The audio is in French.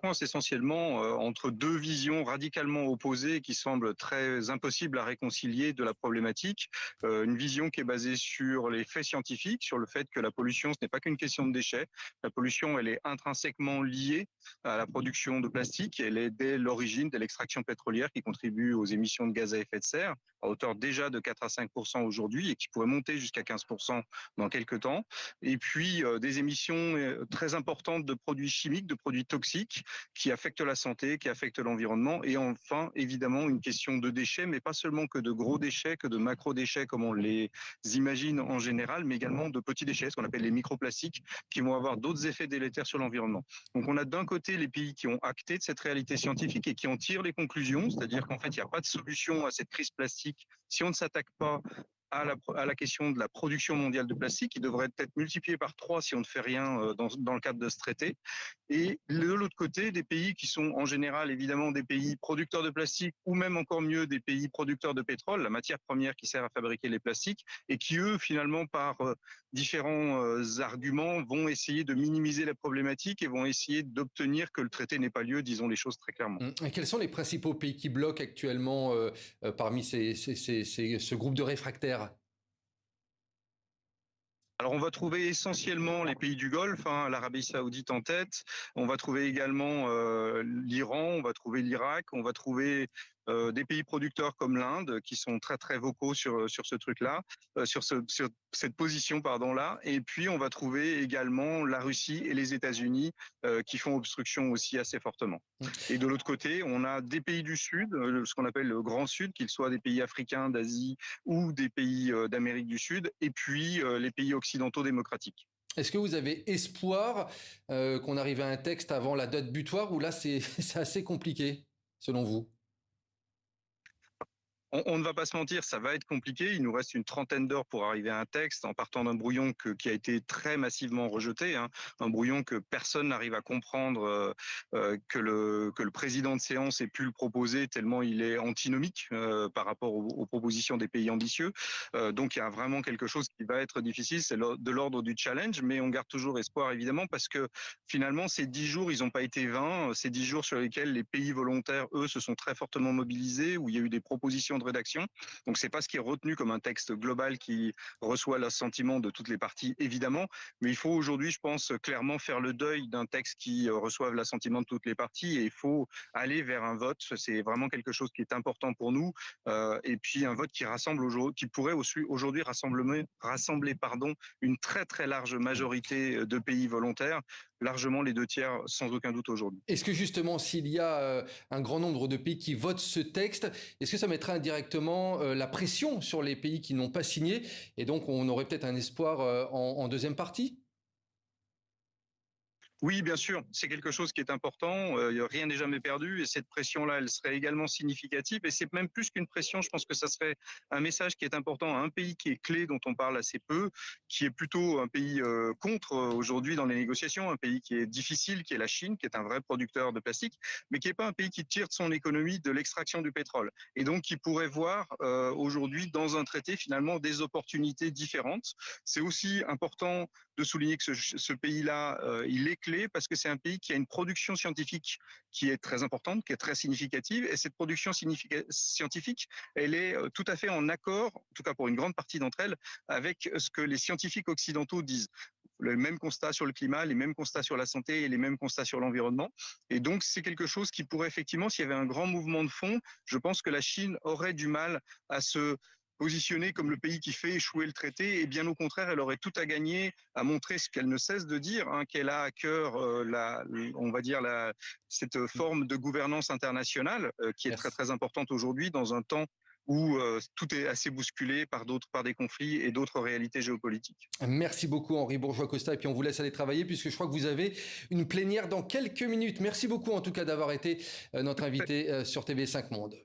coince essentiellement entre deux visions radicalement opposées qui semblent très impossibles à réconcilier de la problématique. Une vision qui est basée sur les faits scientifiques, sur le fait que la pollution, ce n'est pas qu'une question de déchets. La pollution, elle est intrinsèquement liée à la production de plastique. Elle est dès l'origine de l'extraction pétrolière qui contribue aux émissions de gaz à effet de serre, à hauteur déjà de 4 à 5% aujourd'hui et qui pourrait monter jusqu'à 15% dans quelques temps. Et puis des émissions très importantes de produits chimiques, de produits toxiques qui affectent la santé, qui affectent l'environnement. Et enfin, évidemment, une question de déchets, mais pas seulement que de gros déchets, que de macro-déchets comme on les imagine en général, mais également de petits déchets, ce qu'on appelle les microplastiques, qui vont avoir d'autres effets délétères sur l'environnement. Donc on a d'un côté les pays qui ont acté de cette réalité scientifique et qui en tirent les conclusions, c'est-à-dire qu'en fait, il n'y a pas de solution à cette crise plastique si on ne s'attaque pas à la question de la production mondiale de plastique, qui devrait être multipliée par 3 si on ne fait rien dans le cadre de ce traité. Et de l'autre côté, des pays qui sont en général évidemment des pays producteurs de plastique ou même encore mieux des pays producteurs de pétrole, la matière première qui sert à fabriquer les plastiques, et qui eux finalement par différents arguments vont essayer de minimiser la problématique et vont essayer d'obtenir que le traité n'ait pas lieu, disons les choses très clairement. Et quels sont les principaux pays qui bloquent actuellement parmi ce groupe de réfractaires? Alors on va trouver essentiellement les pays du Golfe, l'Arabie Saoudite en tête. On va trouver également l'Iran, on va trouver l'Irak, on va trouver des pays producteurs comme l'Inde qui sont très très vocaux sur ce truc-là, sur cette position là. Et puis on va trouver également la Russie et les États-Unis qui font obstruction aussi assez fortement. Et de l'autre côté, on a des pays du Sud, ce qu'on appelle le Grand Sud, qu'ils soient des pays africains, d'Asie ou des pays d'Amérique du Sud, et puis les pays occidentaux démocratiques. Est-ce que vous avez espoir qu'on arrive à un texte avant la date butoir ou là c'est assez compliqué selon vous? On ne va pas se mentir, ça va être compliqué. Il nous reste une trentaine d'heures pour arriver à un texte en partant d'un brouillon qui a été très massivement rejeté, un brouillon que personne n'arrive à comprendre, que le président de séance ait pu le proposer tellement il est antinomique par rapport aux propositions des pays ambitieux. Donc il y a vraiment quelque chose qui va être difficile, c'est de l'ordre du challenge, mais on garde toujours espoir évidemment parce que finalement ces 10 jours, ils n'ont pas été vains. Ces 10 jours sur lesquels les pays volontaires, eux, se sont très fortement mobilisés, où il y a eu des propositions de rédaction. Donc c'est pas ce qui est retenu comme un texte global qui reçoit l'assentiment de toutes les parties évidemment, mais il faut aujourd'hui, je pense, clairement faire le deuil d'un texte qui reçoive l'assentiment de toutes les parties et il faut aller vers un vote. C'est vraiment quelque chose qui est important pour nous et puis un vote qui rassemble aujourd'hui, qui pourrait aujourd'hui rassembler une très très large majorité de pays volontaires, largement les 2 tiers sans aucun doute aujourd'hui. Est-ce que justement s'il y a un grand nombre de pays qui votent ce texte, est-ce que ça mettra indirectement la pression sur les pays qui n'ont pas signé et donc on aurait peut-être un espoir en deuxième partie? Oui, bien sûr, c'est quelque chose qui est important. Rien n'est jamais perdu et cette pression-là, elle serait également significative. Et c'est même plus qu'une pression, je pense que ça serait un message qui est important à un pays qui est clé, dont on parle assez peu, qui est plutôt un pays contre aujourd'hui dans les négociations, un pays qui est difficile, qui est la Chine, qui est un vrai producteur de plastique, mais qui n'est pas un pays qui tire de son économie de l'extraction du pétrole. Et donc qui pourrait voir aujourd'hui dans un traité finalement des opportunités différentes. C'est aussi important de souligner que ce pays-là, il est clé parce que c'est un pays qui a une production scientifique qui est très importante, qui est très significative. Et cette production scientifique, elle est tout à fait en accord, en tout cas pour une grande partie d'entre elles, avec ce que les scientifiques occidentaux disent. Le même constat sur le climat, les mêmes constats sur la santé et les mêmes constats sur l'environnement. Et donc, c'est quelque chose qui pourrait effectivement, s'il y avait un grand mouvement de fond, je pense que la Chine aurait du mal à se positionnée comme le pays qui fait échouer le traité, et bien au contraire, elle aurait tout à gagner à montrer ce qu'elle ne cesse de dire, qu'elle a à cœur, on va dire, cette forme de gouvernance internationale qui est très Merci. très importante aujourd'hui dans un temps où tout est assez bousculé par des conflits et d'autres réalités géopolitiques. Merci beaucoup Henri Bourgeois-Costa et puis on vous laisse aller travailler puisque je crois que vous avez une plénière dans quelques minutes. Merci beaucoup en tout cas d'avoir été notre invité sur TV5 Monde.